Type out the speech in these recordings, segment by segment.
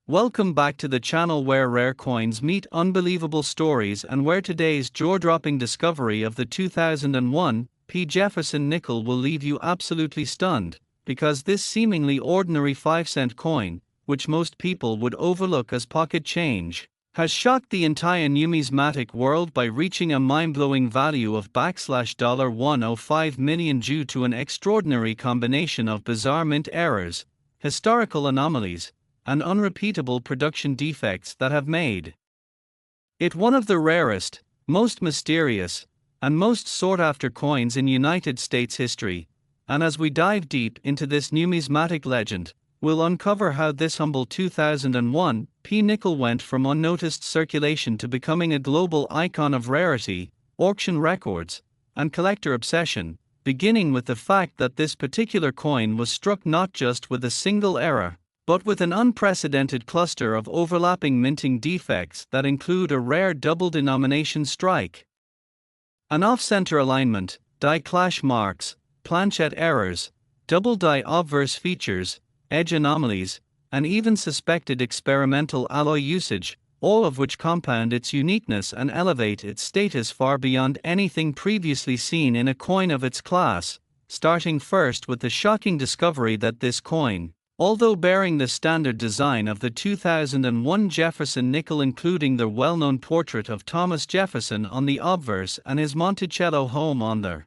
Welcome back to the channel where rare coins meet unbelievable stories and where today's jaw-dropping discovery of the 2001 P. Jefferson nickel will leave you absolutely stunned, because this seemingly ordinary 5-cent coin, which most people would overlook as pocket change, has shocked the entire numismatic world by reaching a mind-blowing value of $105 million due to an extraordinary combination of bizarre mint errors, historical anomalies, and unrepeatable production defects that have made it one of the rarest, most mysterious, and most sought-after coins in United States history. And as we dive deep into this numismatic legend, we'll uncover how this humble 2001 P nickel went from unnoticed circulation to becoming a global icon of rarity, auction records, and collector obsession, beginning with the fact that this particular coin was struck not just with a single error, but with an unprecedented cluster of overlapping minting defects that include a rare double denomination strike, an off-center alignment, die clash marks, planchet errors, double die obverse features, edge anomalies, and even suspected experimental alloy usage, all of which compound its uniqueness and elevate its status far beyond anything previously seen in a coin of its class, starting first with the shocking discovery that this coin, although bearing the standard design of the 2001 Jefferson nickel including the well-known portrait of Thomas Jefferson on the obverse and his Monticello home on the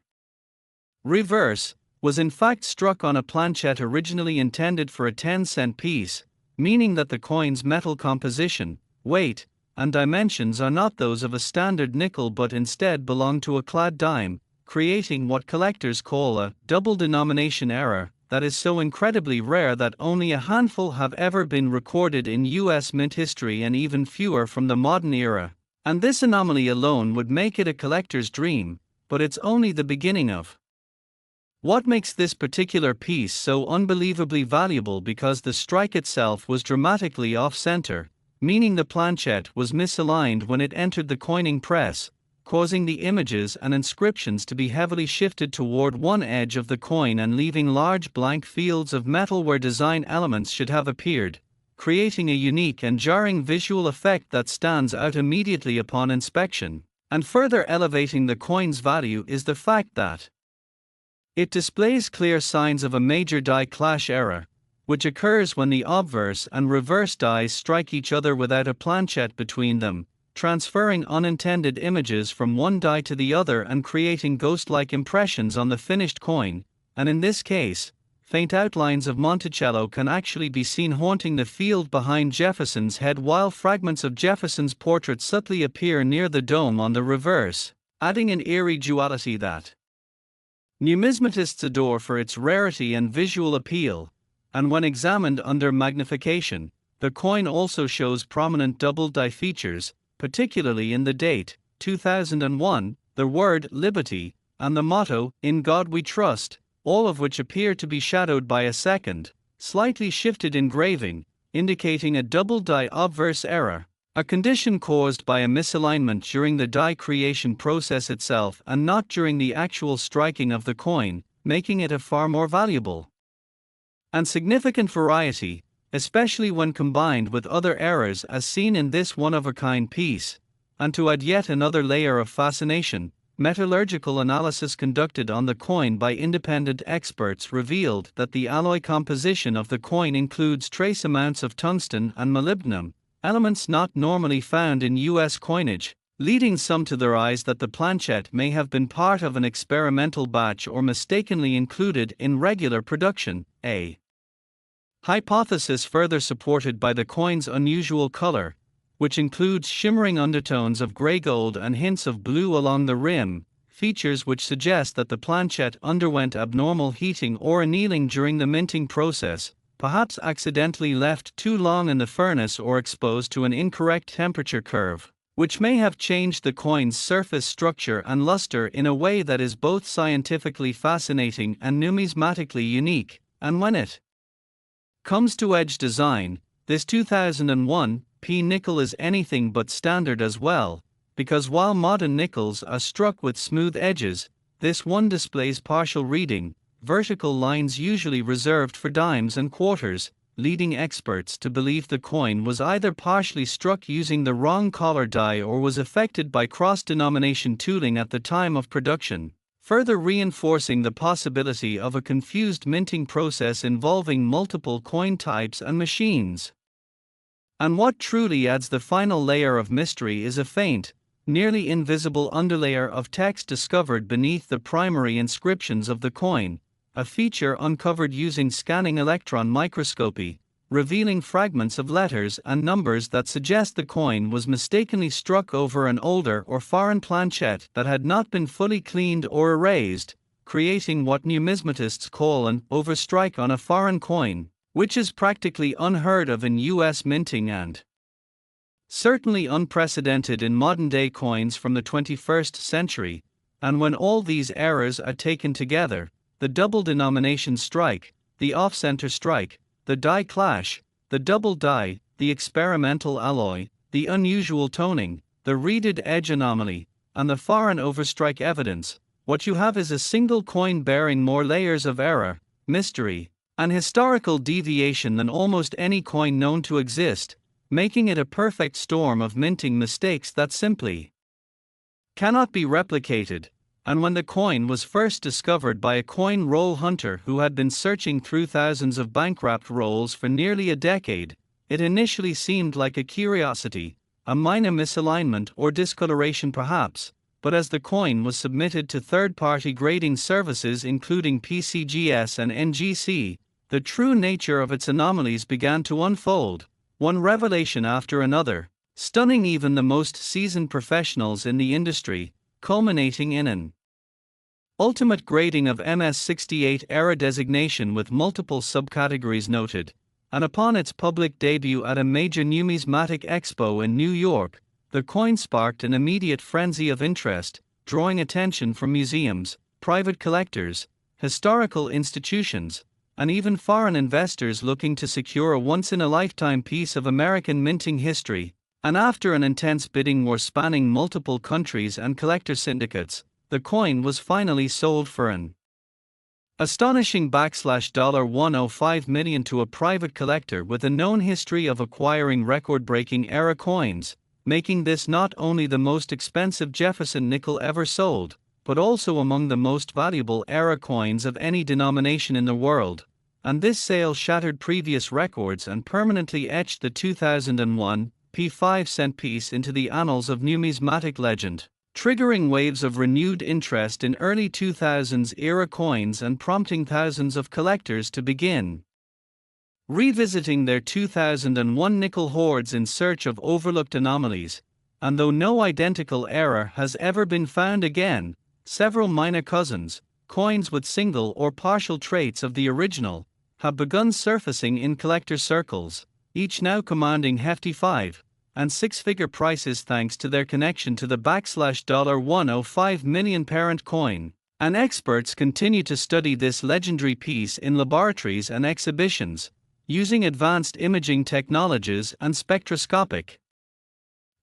reverse, was in fact struck on a planchet originally intended for a 10-cent piece, meaning that the coin's metal composition, weight, and dimensions are not those of a standard nickel but instead belong to a clad dime, creating what collectors call a double denomination error that is so incredibly rare that only a handful have ever been recorded in U.S. mint history and even fewer from the modern era. And this anomaly alone would make it a collector's dream, but it's only the beginning of what makes this particular piece so unbelievably valuable, because the strike itself was dramatically off-center, meaning the planchet was misaligned when it entered the coining press, causing the images and inscriptions to be heavily shifted toward one edge of the coin and leaving large blank fields of metal where design elements should have appeared, creating a unique and jarring visual effect that stands out immediately upon inspection. And further elevating the coin's value is the fact that it displays clear signs of a major die clash error, which occurs when the obverse and reverse dies strike each other without a planchet between them, transferring unintended images from one die to the other and creating ghost-like impressions on the finished coin. And in this case, faint outlines of Monticello can actually be seen haunting the field behind Jefferson's head, while fragments of Jefferson's portrait subtly appear near the dome on the reverse, adding an eerie duality that numismatists adore for its rarity and visual appeal. And when examined under magnification, the coin also shows prominent double die features, particularly in the date, 2001, the word liberty, and the motto, "In God We Trust," all of which appear to be shadowed by a second, slightly shifted engraving, indicating a double die obverse error, a condition caused by a misalignment during the die creation process itself and not during the actual striking of the coin, making it a far more valuable and significant variety, especially when combined with other errors as seen in this one-of-a-kind piece. And to add yet another layer of fascination, metallurgical analysis conducted on the coin by independent experts revealed that the alloy composition of the coin includes trace amounts of tungsten and molybdenum, elements not normally found in U.S. coinage, leading some to theorize that the planchet may have been part of an experimental batch or mistakenly included in regular production, a hypothesis further supported by the coin's unusual color, which includes shimmering undertones of gray gold and hints of blue along the rim, features which suggest that the planchet underwent abnormal heating or annealing during the minting process, perhaps accidentally left too long in the furnace or exposed to an incorrect temperature curve, which may have changed the coin's surface structure and luster in a way that is both scientifically fascinating and numismatically unique. And when it comes to edge design, this 2001 P nickel is anything but standard as well, because while modern nickels are struck with smooth edges, this one displays partial reading, vertical lines usually reserved for dimes and quarters, leading experts to believe the coin was either partially struck using the wrong color die or was affected by cross-denomination tooling at the time of production, further reinforcing the possibility of a confused minting process involving multiple coin types and machines. And what truly adds the final layer of mystery is a faint, nearly invisible underlayer of text discovered beneath the primary inscriptions of the coin, a feature uncovered using scanning electron microscopy, revealing fragments of letters and numbers that suggest the coin was mistakenly struck over an older or foreign planchette that had not been fully cleaned or erased, creating what numismatists call an overstrike on a foreign coin, which is practically unheard of in US minting and certainly unprecedented in modern-day coins from the 21st century. And when all these errors are taken together, the double denomination strike, the off-center strike, the die clash, the double die, the experimental alloy, the unusual toning, the reeded edge anomaly, and the foreign overstrike evidence, what you have is a single coin bearing more layers of error, mystery, and historical deviation than almost any coin known to exist, making it a perfect storm of minting mistakes that simply cannot be replicated. And when the coin was first discovered by a coin roll hunter who had been searching through thousands of bank-wrapped rolls for nearly a decade, it initially seemed like a curiosity, a minor misalignment or discoloration perhaps, but as the coin was submitted to third-party grading services including PCGS and NGC, the true nature of its anomalies began to unfold, one revelation after another, stunning even the most seasoned professionals in the industry, culminating in an ultimate grading of MS68 error designation with multiple subcategories noted. And upon its public debut at a major numismatic expo in New York, the coin sparked an immediate frenzy of interest, drawing attention from museums, private collectors, historical institutions, and even foreign investors looking to secure a once-in-a-lifetime piece of American minting history. And after an intense bidding war spanning multiple countries and collector syndicates, the coin was finally sold for an astonishing $105 million to a private collector with a known history of acquiring record-breaking era coins, making this not only the most expensive Jefferson nickel ever sold, but also among the most valuable era coins of any denomination in the world. And this sale shattered previous records and permanently etched the 2001 P5-cent piece into the annals of numismatic legend, triggering waves of renewed interest in early 2000s era coins and prompting thousands of collectors to begin revisiting their 2001 nickel hoards in search of overlooked anomalies. And though no identical error has ever been found again, several minor cousins, coins with single or partial traits of the original, have begun surfacing in collector circles, each now commanding hefty 5- and 6-figure prices thanks to their connection to the $105 million parent coin. And experts continue to study this legendary piece in laboratories and exhibitions, using advanced imaging technologies and spectroscopic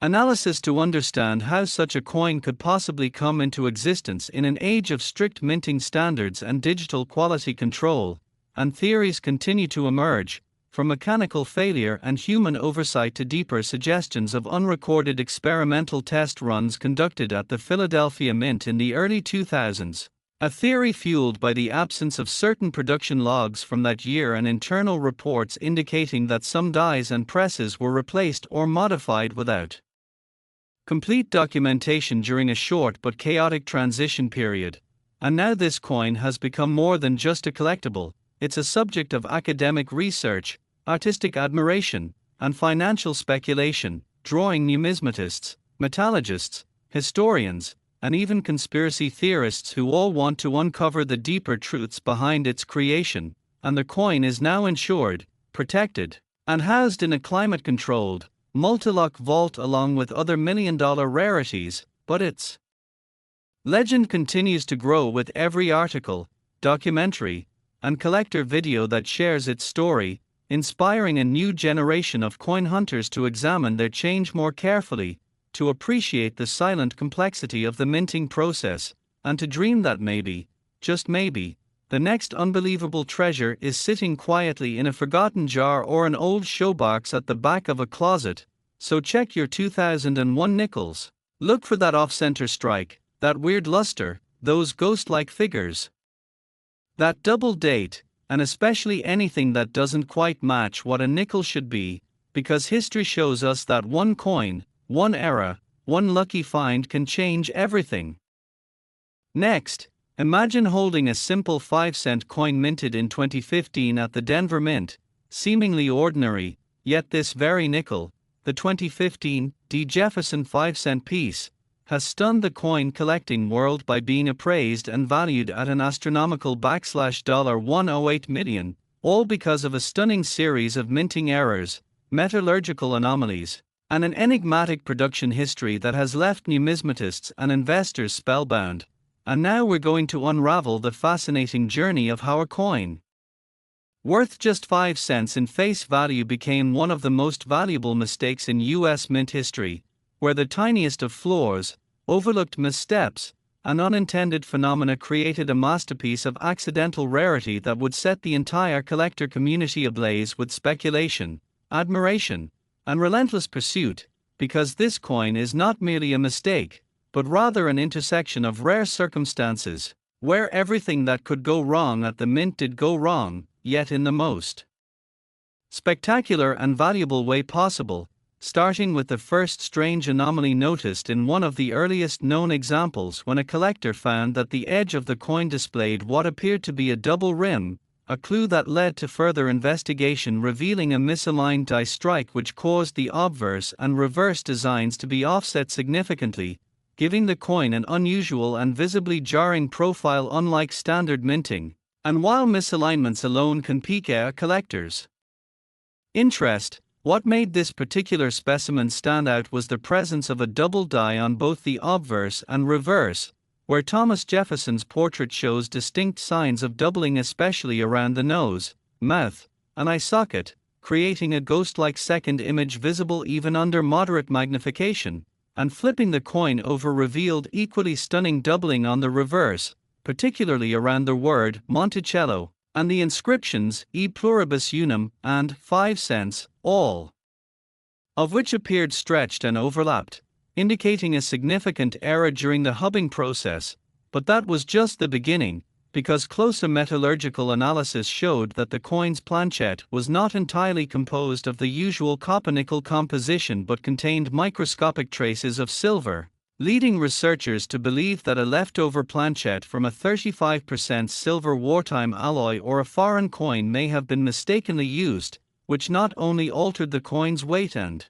analysis to understand how such a coin could possibly come into existence in an age of strict minting standards and digital quality control. And theories continue to emerge, from mechanical failure and human oversight to deeper suggestions of unrecorded experimental test runs conducted at the Philadelphia Mint in the early 2000s. A theory fueled by the absence of certain production logs from that year and internal reports indicating that some dies and presses were replaced or modified without complete documentation during a short but chaotic transition period. And now this coin has become more than just a collectible. It's a subject of academic research, artistic admiration, and financial speculation, drawing numismatists, metallurgists, historians, and even conspiracy theorists who all want to uncover the deeper truths behind its creation. And the coin is now insured, protected, and housed in a climate-controlled, multi-lock vault along with other million-dollar rarities, but its legend continues to grow with every article, documentary, and collector video that shares its story, inspiring a new generation of coin hunters to examine their change more carefully, to appreciate the silent complexity of the minting process, and to dream that maybe, just maybe, the next unbelievable treasure is sitting quietly in a forgotten jar or an old showbox at the back of a closet, so check your 2001 nickels. Look for that off-center strike, that weird luster, those ghost-like figures. That double date, and especially anything that doesn't quite match what a nickel should be, because history shows us that one coin, one era, one lucky find can change everything. Next, imagine holding a simple 5-cent coin minted in 2015 at the Denver Mint, seemingly ordinary, yet this very nickel, the 2015 Jefferson 5-cent piece, has stunned the coin collecting world by being appraised and valued at an astronomical $108 million, all because of a stunning series of minting errors, metallurgical anomalies, and an enigmatic production history that has left numismatists and investors spellbound. And now we're going to unravel the fascinating journey of how a coin, worth just 5 cents in face value, became one of the most valuable mistakes in U.S. mint history, where the tiniest of flaws, overlooked missteps, and unintended phenomena created a masterpiece of accidental rarity that would set the entire collector community ablaze with speculation, admiration, and relentless pursuit, because this coin is not merely a mistake, but rather an intersection of rare circumstances, where everything that could go wrong at the mint did go wrong, yet in the most spectacular and valuable way possible, starting with the first strange anomaly noticed in one of the earliest known examples, when a collector found that the edge of the coin displayed what appeared to be a double rim, a clue that led to further investigation revealing a misaligned die strike which caused the obverse and reverse designs to be offset significantly, giving the coin an unusual and visibly jarring profile unlike standard minting. And while misalignments alone can pique a collector's interest, what made this particular specimen stand out was the presence of a double die on both the obverse and reverse, where Thomas Jefferson's portrait shows distinct signs of doubling, especially around the nose, mouth, and eye socket, creating a ghost-like second image visible even under moderate magnification, and flipping the coin over revealed equally stunning doubling on the reverse, particularly around the word Monticello, and the inscriptions E pluribus unum and 5 cents, all of which appeared stretched and overlapped, indicating a significant error during the hubbing process. But that was just the beginning, because closer metallurgical analysis showed that the coin's planchette was not entirely composed of the usual copper-nickel composition but contained microscopic traces of silver, leading researchers to believe that a leftover planchette from a 35% silver wartime alloy or a foreign coin may have been mistakenly used, which not only altered the coin's weight and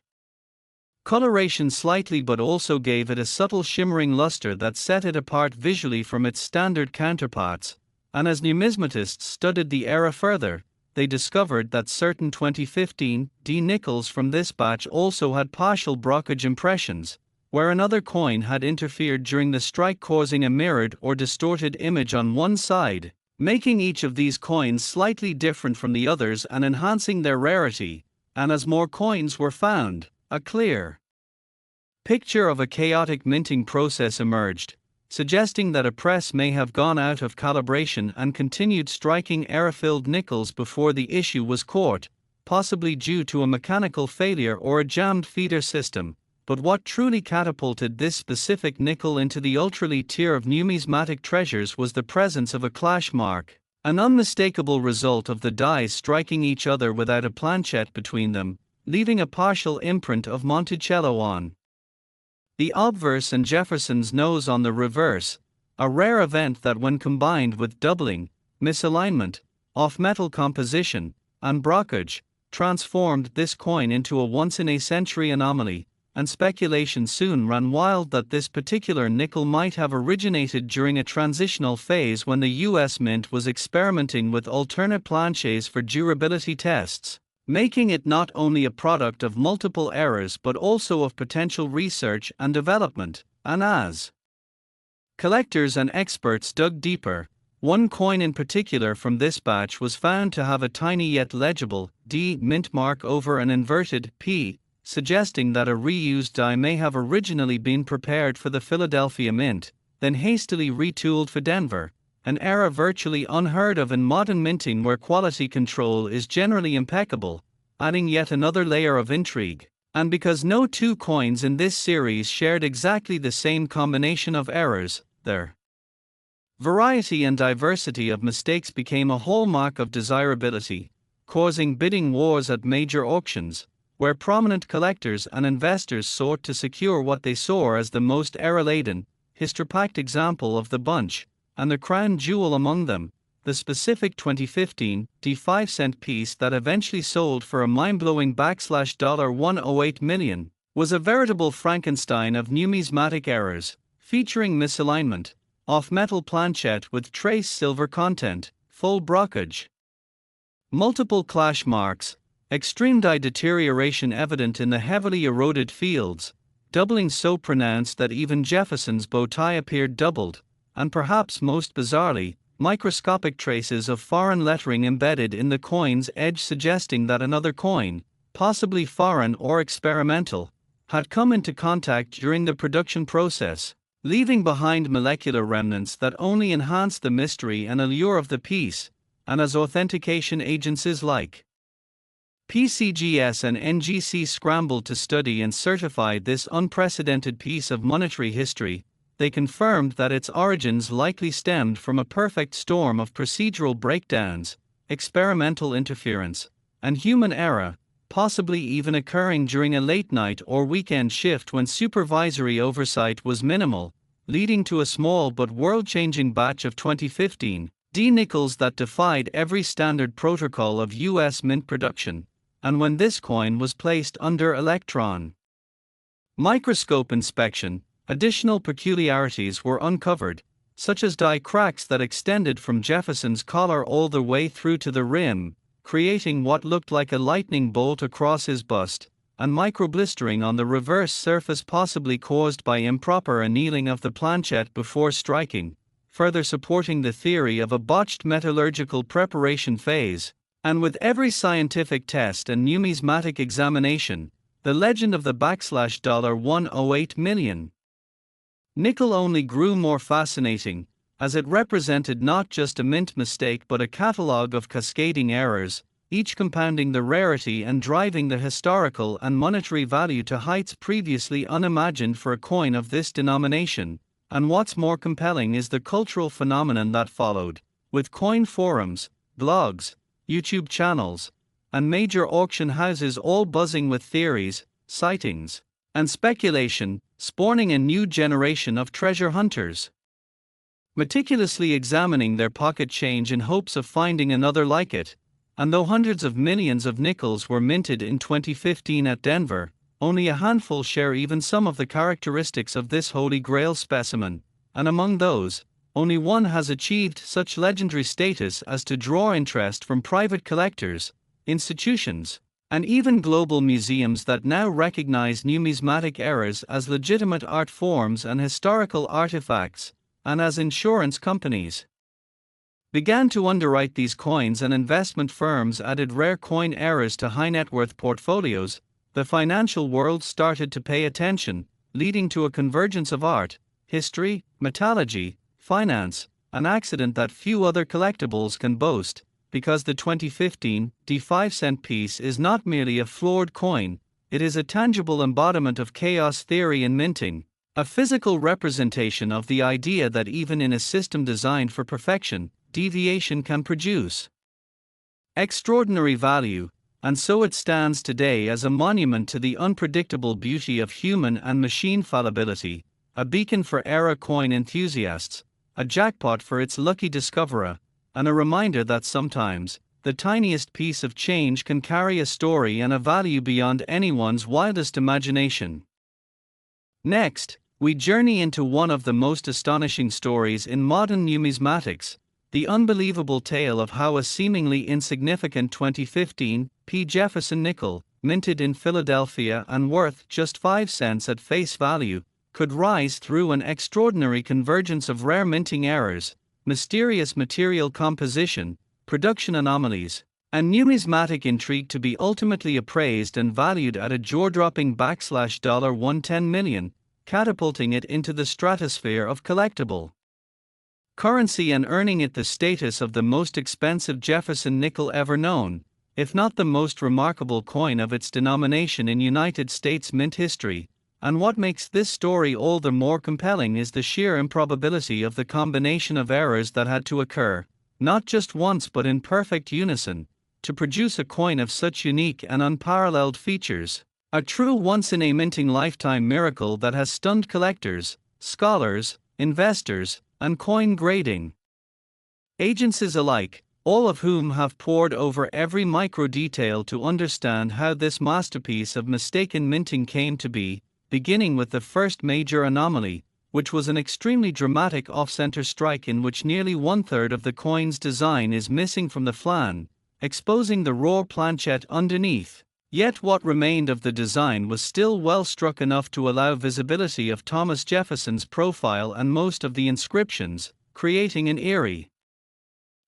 coloration slightly but also gave it a subtle shimmering luster that set it apart visually from its standard counterparts. And as numismatists studied the era further, they discovered that certain 2015 nickels from this batch also had partial brokerage impressions, where another coin had interfered during the strike, causing a mirrored or distorted image on one side, making each of these coins slightly different from the others and enhancing their rarity. And as more coins were found, a clear picture of a chaotic minting process emerged, suggesting that a press may have gone out of calibration and continued striking error-filled nickels before the issue was caught, possibly due to a mechanical failure or a jammed feeder system. But what truly catapulted this specific nickel into the ultra-elite tier of numismatic treasures was the presence of a clash mark, an unmistakable result of the dies striking each other without a planchette between them, leaving a partial imprint of Monticello on the obverse and Jefferson's nose on the reverse, a rare event that, when combined with doubling, misalignment, off-metal composition, and brokerage, transformed this coin into a once-in-a-century anomaly. And speculation soon ran wild that this particular nickel might have originated during a transitional phase when the U.S. Mint was experimenting with alternate planchets for durability tests, making it not only a product of multiple errors but also of potential research and development. And as collectors and experts dug deeper, one coin in particular from this batch was found to have a tiny yet legible D mint mark over an inverted P, suggesting that a reused die may have originally been prepared for the Philadelphia Mint, then hastily retooled for Denver, an era virtually unheard of in modern minting where quality control is generally impeccable, adding yet another layer of intrigue. And because no two coins in this series shared exactly the same combination of errors, their variety and diversity of mistakes became a hallmark of desirability, causing bidding wars at major auctions, where prominent collectors and investors sought to secure what they saw as the most error-laden, history-packed example of the bunch, and the crown jewel among them, the specific 2015 D5-cent piece that eventually sold for a mind-blowing $108 million, was a veritable Frankenstein of numismatic errors, featuring misalignment, off-metal planchette with trace silver content, full brockage, multiple clash marks, extreme die deterioration evident in the heavily eroded fields, doubling so pronounced that even Jefferson's bow tie appeared doubled, and perhaps most bizarrely, microscopic traces of foreign lettering embedded in the coin's edge suggesting that another coin, possibly foreign or experimental, had come into contact during the production process, leaving behind molecular remnants that only enhanced the mystery and allure of the piece, and as authentication agencies like PCGS and NGC scrambled to study and certify this unprecedented piece of monetary history, they confirmed that its origins likely stemmed from a perfect storm of procedural breakdowns, experimental interference, and human error, possibly even occurring during a late-night or weekend shift when supervisory oversight was minimal, leading to a small but world-changing batch of 2015 D nickels that defied every standard protocol of U.S. mint production, and when this coin was placed under electron microscope inspection, additional peculiarities were uncovered, such as die cracks that extended from Jefferson's collar all the way through to the rim, creating what looked like a lightning bolt across his bust, and microblistering on the reverse surface possibly caused by improper annealing of the planchette before striking, further supporting the theory of a botched metallurgical preparation phase. And with every scientific test and numismatic examination, the legend of the $108 million nickel only grew more fascinating, as it represented not just a mint mistake but a catalogue of cascading errors, each compounding the rarity and driving the historical and monetary value to heights previously unimagined for a coin of this denomination. And what's more compelling is the cultural phenomenon that followed, with coin forums, blogs, YouTube channels, and major auction houses all buzzing with theories, sightings, and speculation, spawning a new generation of treasure hunters, meticulously examining their pocket change in hopes of finding another like it. And though hundreds of millions of nickels were minted in 2015 at Denver, only a handful share even some of the characteristics of this holy grail specimen, and among those, only one has achieved such legendary status as to draw interest from private collectors, institutions, and even global museums that now recognize numismatic errors as legitimate art forms and historical artifacts, and as insurance companies began to underwrite these coins and investment firms added rare coin errors to high net worth portfolios, the financial world started to pay attention, leading to a convergence of art, history, metallurgy, finance, an accident that few other collectibles can boast, because the 2015 D5-cent piece is not merely a floored coin, it is a tangible embodiment of chaos theory in minting, a physical representation of the idea that even in a system designed for perfection, deviation can produce extraordinary value, and so it stands today as a monument to the unpredictable beauty of human and machine fallibility, a beacon for error coin enthusiasts, a jackpot for its lucky discoverer, and a reminder that sometimes, the tiniest piece of change can carry a story and a value beyond anyone's wildest imagination. Next, we journey into one of the most astonishing stories in modern numismatics, the unbelievable tale of how a seemingly insignificant 2015 P. Jefferson nickel, minted in Philadelphia and worth just 5 cents at face value, could rise through an extraordinary convergence of rare minting errors, mysterious material composition, production anomalies, and numismatic intrigue to be ultimately appraised and valued at a jaw-dropping $110 million, catapulting it into the stratosphere of collectible currency and earning it the status of the most expensive Jefferson nickel ever known, if not the most remarkable coin of its denomination in United States mint history. And what makes this story all the more compelling is the sheer improbability of the combination of errors that had to occur, not just once but in perfect unison, to produce a coin of such unique and unparalleled features. A true once-in-a-minting lifetime miracle that has stunned collectors, scholars, investors, and coin grading agencies alike, all of whom have pored over every micro-detail to understand how this masterpiece of mistaken minting came to be, beginning with the first major anomaly, which was an extremely dramatic off-center strike in which nearly one-third of the coin's design is missing from the flan, exposing the raw planchet underneath. Yet what remained of the design was still well struck enough to allow visibility of Thomas Jefferson's profile and most of the inscriptions, creating an eerie,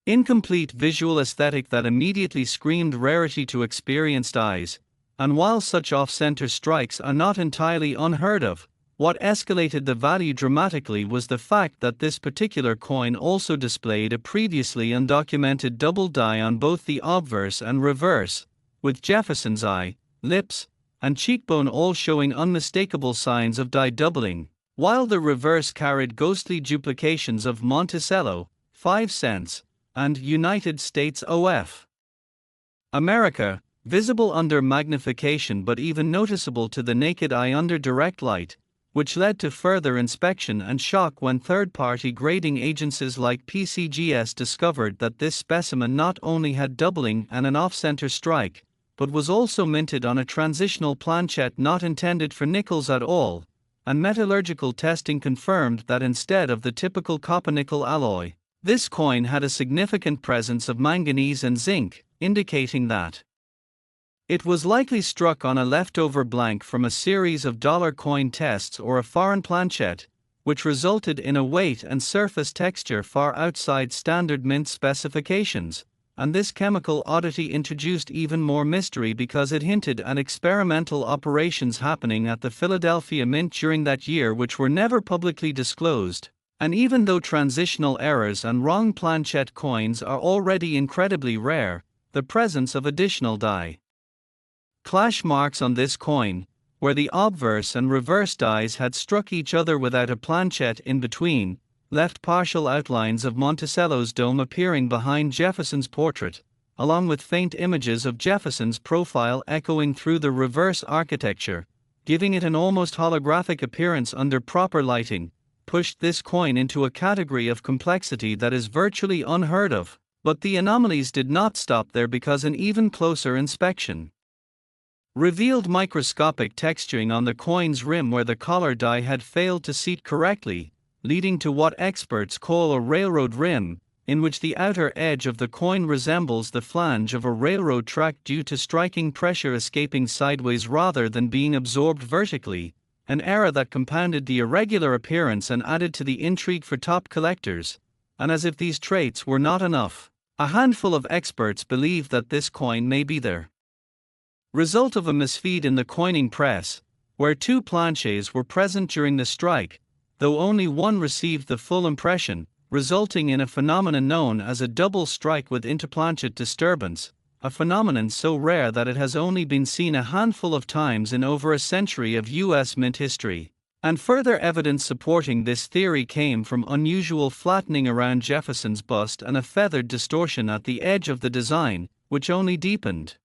incomplete visual aesthetic that immediately screamed rarity to experienced eyes. And while such off-center strikes are not entirely unheard of, what escalated the value dramatically was the fact that this particular coin also displayed a previously undocumented double die on both the obverse and reverse, with Jefferson's eye, lips, and cheekbone all showing unmistakable signs of die doubling, while the reverse carried ghostly duplications of Monticello, 5 cents, and United States of America, visible under magnification but even noticeable to the naked eye under direct light, which led to further inspection and shock when third-party grading agencies like PCGS discovered that this specimen not only had doubling and an off-center strike, but was also minted on a transitional planchet not intended for nickels at all, and metallurgical testing confirmed that instead of the typical copper-nickel alloy, this coin had a significant presence of manganese and zinc, indicating that it was likely struck on a leftover blank from a series of dollar coin tests or a foreign planchet, which resulted in a weight and surface texture far outside standard mint specifications. And this chemical oddity introduced even more mystery because it hinted at experimental operations happening at the Philadelphia Mint during that year which were never publicly disclosed. And even though transitional errors and wrong planchet coins are already incredibly rare, the presence of additional die clash marks on this coin, where the obverse and reverse dies had struck each other without a planchet in between, left partial outlines of Monticello's dome appearing behind Jefferson's portrait, along with faint images of Jefferson's profile echoing through the reverse architecture, giving it an almost holographic appearance under proper lighting, pushed this coin into a category of complexity that is virtually unheard of. But the anomalies did not stop there because an even closer inspection revealed microscopic texturing on the coin's rim where the collar die had failed to seat correctly, leading to what experts call a railroad rim, in which the outer edge of the coin resembles the flange of a railroad track due to striking pressure escaping sideways rather than being absorbed vertically, an error that compounded the irregular appearance and added to the intrigue for top collectors. And as if these traits were not enough, a handful of experts believe that this coin may be the result of a misfeed in the coining press, where two planchets were present during the strike, though only one received the full impression, resulting in a phenomenon known as a double strike with interplanchet disturbance, a phenomenon so rare that it has only been seen a handful of times in over a century of U.S. mint history. And further evidence supporting this theory came from unusual flattening around Jefferson's bust and a feathered distortion at the edge of the design, which only deepened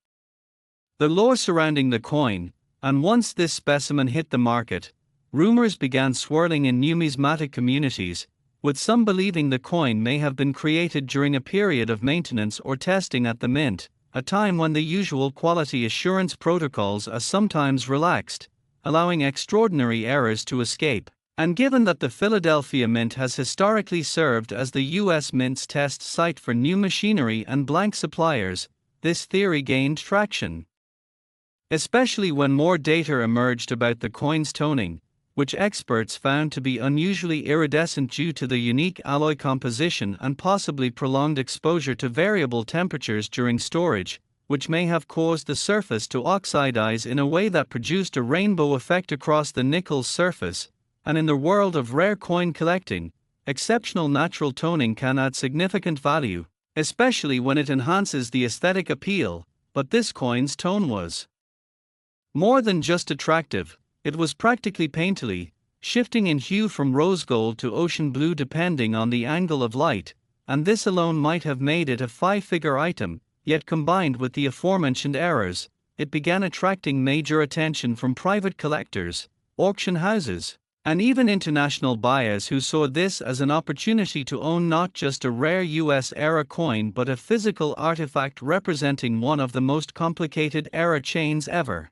the lore surrounding the coin. And once this specimen hit the market, rumors began swirling in numismatic communities, with some believing the coin may have been created during a period of maintenance or testing at the mint, a time when the usual quality assurance protocols are sometimes relaxed, allowing extraordinary errors to escape. And given that the Philadelphia Mint has historically served as the U.S. Mint's test site for new machinery and blank suppliers, this theory gained traction, especially when more data emerged about the coin's toning, which experts found to be unusually iridescent due to the unique alloy composition and possibly prolonged exposure to variable temperatures during storage, which may have caused the surface to oxidize in a way that produced a rainbow effect across the nickel's surface. And in the world of rare coin collecting, exceptional natural toning can add significant value, especially when it enhances the aesthetic appeal, but this coin's tone was more than just attractive, it was practically painterly, shifting in hue from rose gold to ocean blue depending on the angle of light, and this alone might have made it a five-figure item, yet combined with the aforementioned errors, it began attracting major attention from private collectors, auction houses, and even international buyers who saw this as an opportunity to own not just a rare US-era coin but a physical artifact representing one of the most complicated era chains ever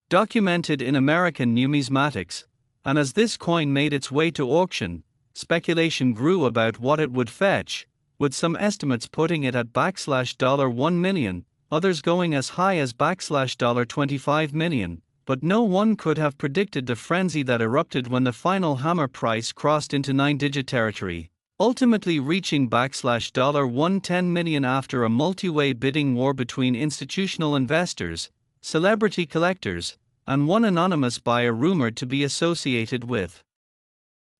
documented in American numismatics, and as this coin made its way to auction, speculation grew about what it would fetch, with some estimates putting it at $1 million, others going as high as $25 million, but no one could have predicted the frenzy that erupted when the final hammer price crossed into nine-digit territory, ultimately reaching $110 million after a multi-way bidding war between institutional investors, celebrity collectors, and one anonymous buyer rumored to be associated with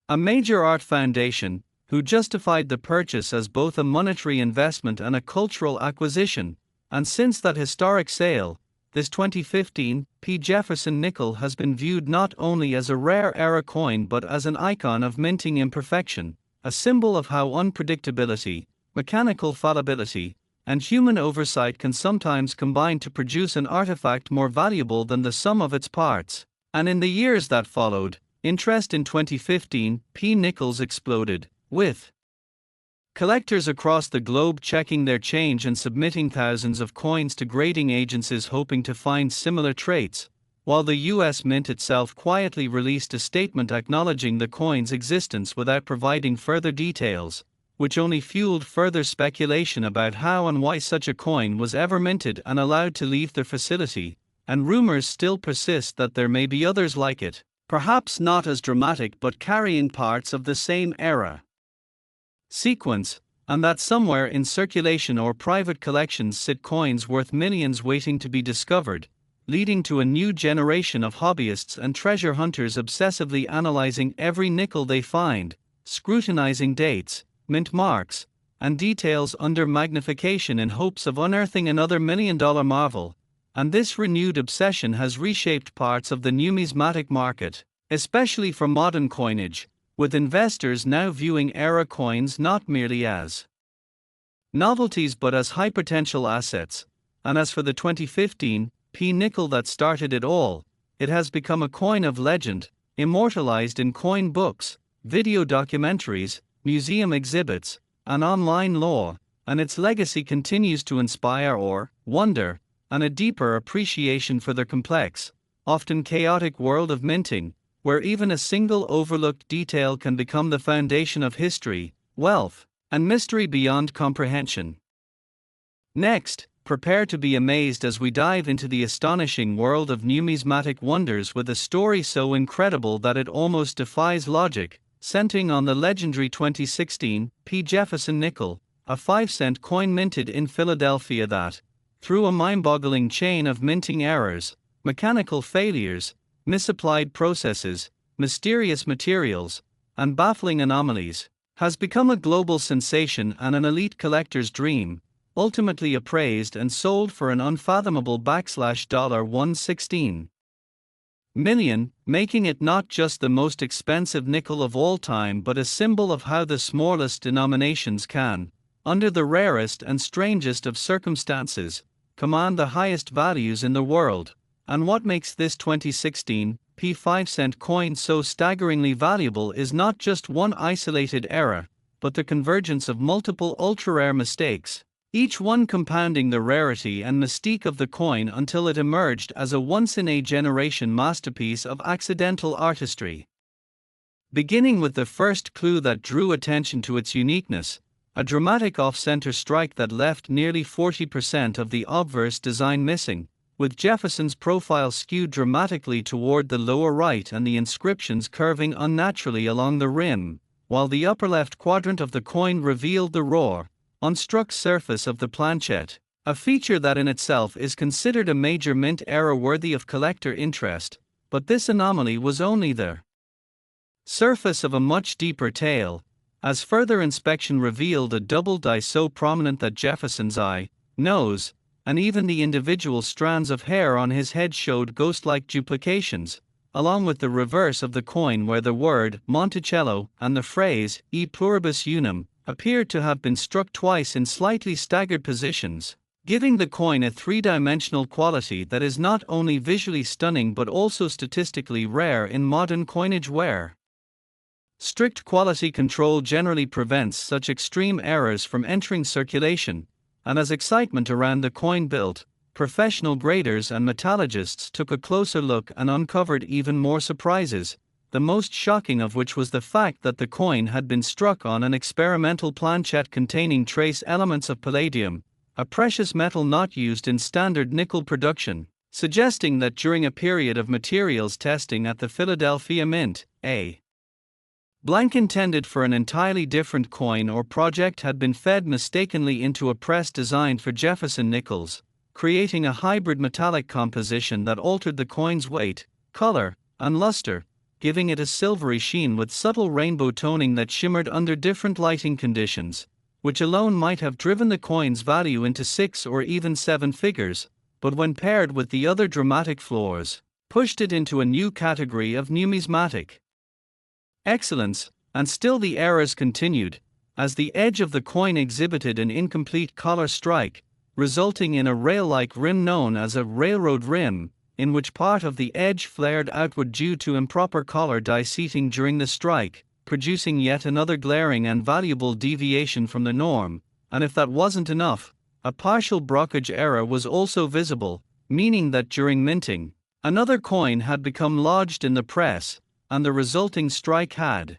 a major art foundation, who justified the purchase as both a monetary investment and a cultural acquisition, and since that historic sale, this 2015 P. Jefferson nickel has been viewed not only as a rare era coin but as an icon of minting imperfection, a symbol of how unpredictability, mechanical fallibility, and human oversight can sometimes combine to produce an artifact more valuable than the sum of its parts. And in the years that followed, interest in 2015 P. nickels exploded, with collectors across the globe checking their change and submitting thousands of coins to grading agencies hoping to find similar traits, while the US Mint itself quietly released a statement acknowledging the coin's existence without providing further details, which only fueled further speculation about how and why such a coin was ever minted and allowed to leave the facility, and rumors still persist that there may be others like it, perhaps not as dramatic but carrying parts of the same era sequence, and that somewhere in circulation or private collections sit coins worth millions waiting to be discovered, leading to a new generation of hobbyists and treasure hunters obsessively analyzing every nickel they find, scrutinizing dates, mint marks, and details under magnification in hopes of unearthing another million-dollar marvel, and this renewed obsession has reshaped parts of the numismatic market, especially for modern coinage, with investors now viewing era coins not merely as novelties but as high-potential assets, and as for the 2015 P. nickel that started it all, it has become a coin of legend, immortalized in coin books, video documentaries, museum exhibits, and online lore, and its legacy continues to inspire awe, wonder, and a deeper appreciation for the complex, often chaotic world of minting, where even a single overlooked detail can become the foundation of history, wealth, and mystery beyond comprehension. Next, prepare to be amazed as we dive into the astonishing world of numismatic wonders with a story so incredible that it almost defies logic, centering on the legendary 2016 P. Jefferson nickel, a 5-cent coin minted in Philadelphia that, through a mind-boggling chain of minting errors, mechanical failures, misapplied processes, mysterious materials, and baffling anomalies, has become a global sensation and an elite collector's dream, ultimately appraised and sold for an unfathomable $116 million, making it not just the most expensive nickel of all time but a symbol of how the smallest denominations can, under the rarest and strangest of circumstances, command the highest values in the world. And what makes this 2016 P 5-cent coin so staggeringly valuable is not just one isolated error, but the convergence of multiple ultra-rare mistakes, each one compounding the rarity and mystique of the coin until it emerged as a once-in-a-generation masterpiece of accidental artistry. Beginning with the first clue that drew attention to its uniqueness, a dramatic off-center strike that left nearly 40% of the obverse design missing, with Jefferson's profile skewed dramatically toward the lower right and the inscriptions curving unnaturally along the rim, while the upper left quadrant of the coin revealed the raw, unstruck surface of the planchet, a feature that in itself is considered a major mint error worthy of collector interest, but this anomaly was only the surface of a much deeper tale, as further inspection revealed a double die so prominent that Jefferson's eye, nose, and even the individual strands of hair on his head showed ghost-like duplications, along with the reverse of the coin where the word Monticello and the phrase E pluribus unum appeared to have been struck twice in slightly staggered positions, giving the coin a three-dimensional quality that is not only visually stunning but also statistically rare in modern coinage ware. Strict quality control generally prevents such extreme errors from entering circulation, and as excitement around the coin built, professional graders and metallurgists took a closer look and uncovered even more surprises, the most shocking of which was the fact that the coin had been struck on an experimental planchet containing trace elements of palladium, a precious metal not used in standard nickel production, suggesting that during a period of materials testing at the Philadelphia Mint, a blank intended for an entirely different coin or project had been fed mistakenly into a press designed for Jefferson nickels, creating a hybrid metallic composition that altered the coin's weight, color, and luster, giving it a silvery sheen with subtle rainbow toning that shimmered under different lighting conditions, which alone might have driven the coin's value into 6 or even 7 figures, but when paired with the other dramatic flaws, pushed it into a new category of numismatic excellence. And still the errors continued, as the edge of the coin exhibited an incomplete collar strike, resulting in a rail-like rim known as a railroad rim, in which part of the edge flared outward due to improper collar die seating during the strike, producing yet another glaring and valuable deviation from the norm. And if that wasn't enough, a partial brokerage error was also visible, meaning that during minting, another coin had become lodged in the press, and the resulting strike had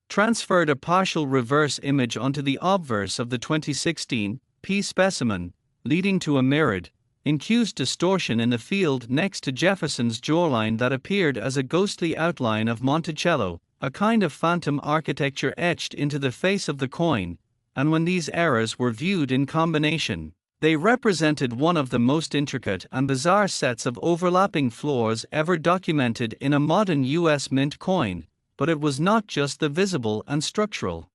transferred a partial reverse image onto the obverse of the 2016 P specimen, leading to a mirrored, incused distortion in the field next to Jefferson's jawline that appeared as a ghostly outline of Monticello, a kind of phantom architecture etched into the face of the coin, and when these errors were viewed in combination, they represented one of the most intricate and bizarre sets of overlapping flaws ever documented in a modern U.S. mint coin. But it was not just the visible and structural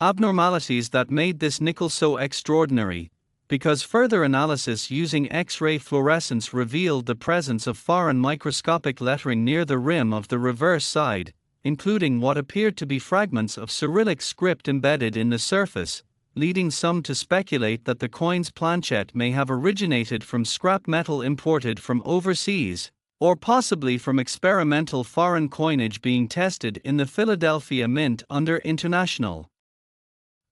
abnormalities that made this nickel so extraordinary, because further analysis using X-ray fluorescence revealed the presence of foreign microscopic lettering near the rim of the reverse side, including what appeared to be fragments of Cyrillic script embedded in the surface, leading some to speculate that the coin's planchet may have originated from scrap metal imported from overseas, or possibly from experimental foreign coinage being tested in the Philadelphia Mint under international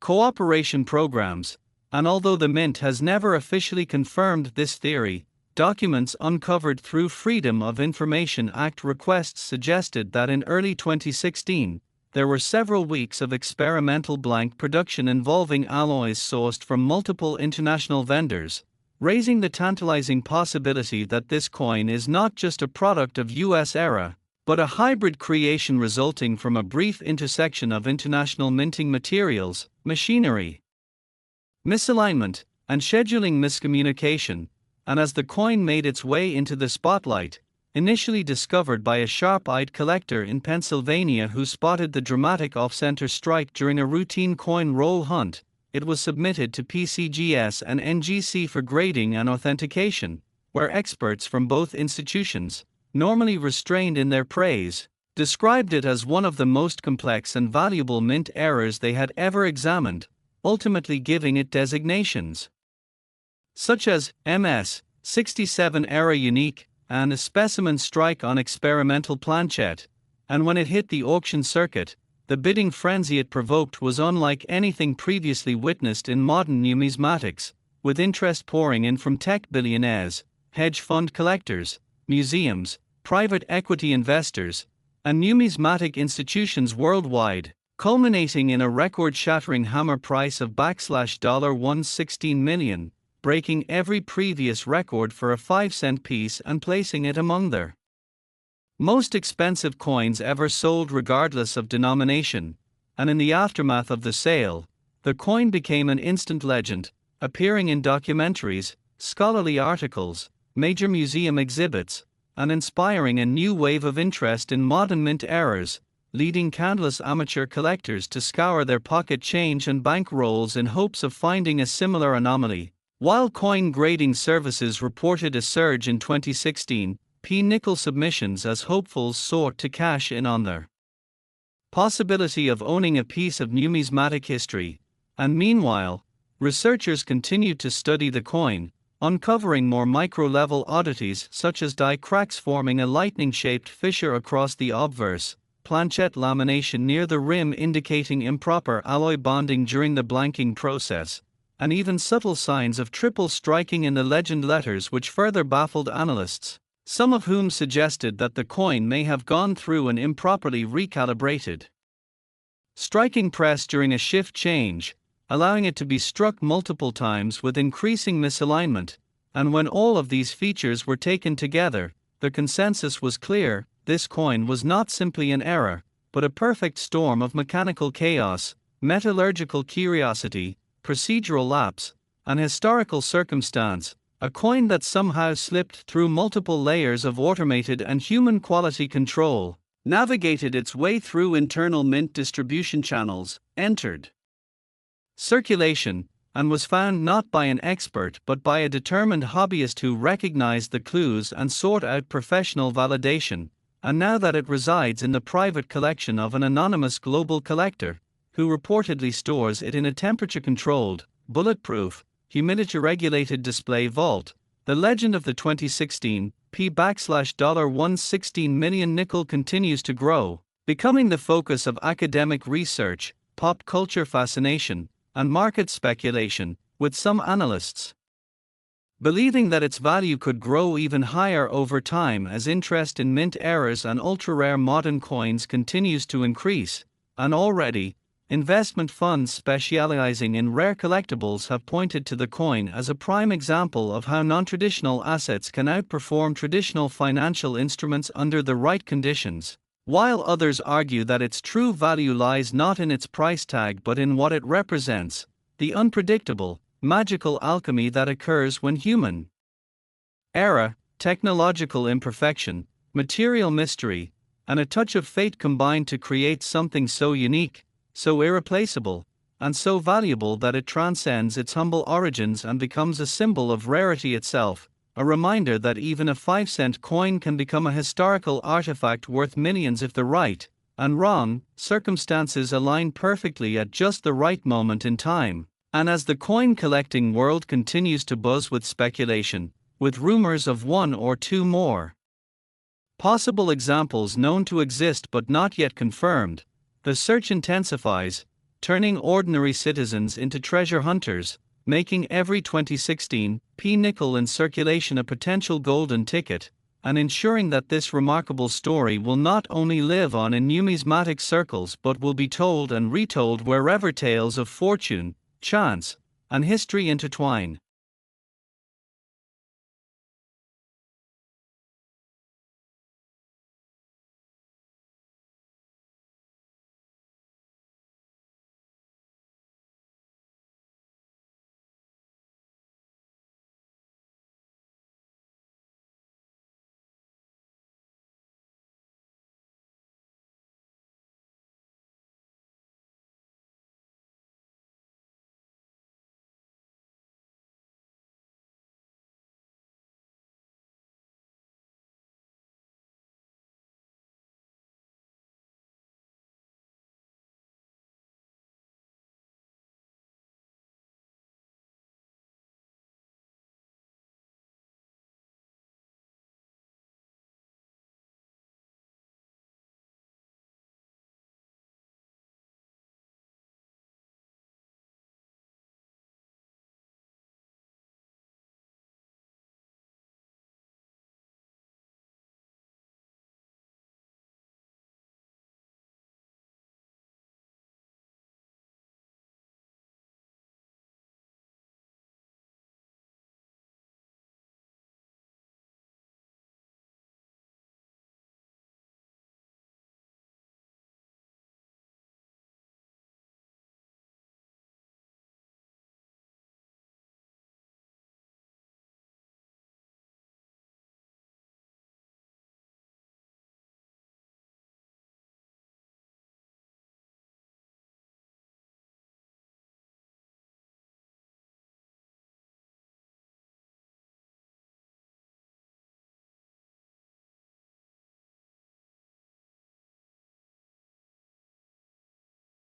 cooperation programs. And although the Mint has never officially confirmed this theory, documents uncovered through Freedom of Information Act requests suggested that in early 2016, there were several weeks of experimental blank production involving alloys sourced from multiple international vendors, raising the tantalizing possibility that this coin is not just a product of US era, but a hybrid creation resulting from a brief intersection of international minting materials, machinery, misalignment, and scheduling miscommunication. And as the coin made its way into the spotlight, initially discovered by a sharp-eyed collector in Pennsylvania who spotted the dramatic off-center strike during a routine coin roll hunt, it was submitted to PCGS and NGC for grading and authentication, where experts from both institutions, normally restrained in their praise, described it as one of the most complex and valuable mint errors they had ever examined, ultimately giving it designations such as MS 67 error unique and a specimen strike on experimental planchet. And when it hit the auction circuit, the bidding frenzy it provoked was unlike anything previously witnessed in modern numismatics, with interest pouring in from tech billionaires, hedge fund collectors, museums, private equity investors, and numismatic institutions worldwide, culminating in a record-shattering hammer price of $116 million, breaking every previous record for a 5-cent piece and placing it among their most expensive coins ever sold regardless of denomination. And in the aftermath of the sale, the coin became an instant legend, appearing in documentaries, scholarly articles, major museum exhibits, and inspiring a new wave of interest in modern mint errors, leading countless amateur collectors to scour their pocket change and bank rolls in hopes of finding a similar anomaly. While coin grading services reported a surge in 2016, nickel submissions as hopefuls sought to cash in on their possibility of owning a piece of numismatic history, and meanwhile, researchers continued to study the coin, uncovering more micro-level oddities such as die cracks forming a lightning-shaped fissure across the obverse, planchet lamination near the rim indicating improper alloy bonding during the blanking process, and even subtle signs of triple striking in the legend letters which further baffled analysts, some of whom suggested that the coin may have gone through an improperly recalibrated striking press during a shift change, allowing it to be struck multiple times with increasing misalignment, and when all of these features were taken together, the consensus was clear: this coin was not simply an error, but a perfect storm of mechanical chaos, metallurgical curiosity, procedural lapse, and historical circumstance, a coin that somehow slipped through multiple layers of automated and human quality control, navigated its way through internal mint distribution channels, entered circulation, and was found not by an expert but by a determined hobbyist who recognized the clues and sought out professional validation, and now that it resides in the private collection of an anonymous global collector, who reportedly stores it in a temperature-controlled, bulletproof, humidity-regulated display vault, the legend of the 2016 $116 million nickel continues to grow, becoming the focus of academic research, pop culture fascination, and market speculation, with some analysts believing that its value could grow even higher over time as interest in mint errors and ultra-rare modern coins continues to increase, and already, investment funds specializing in rare collectibles have pointed to the coin as a prime example of how non-traditional assets can outperform traditional financial instruments under the right conditions, while others argue that its true value lies not in its price tag but in what it represents: the unpredictable, magical alchemy that occurs when human error, technological imperfection, material mystery, and a touch of fate combine to create something so unique, so irreplaceable, and so valuable that it transcends its humble origins and becomes a symbol of rarity itself, a reminder that even a 5-cent coin can become a historical artifact worth millions if the right, and wrong, circumstances align perfectly at just the right moment in time. And as the coin collecting world continues to buzz with speculation, with rumors of one or two more possible examples known to exist but not yet confirmed, the search intensifies, turning ordinary citizens into treasure hunters, making every 2016 nickel in circulation a potential golden ticket, and ensuring that this remarkable story will not only live on in numismatic circles but will be told and retold wherever tales of fortune, chance, and history intertwine.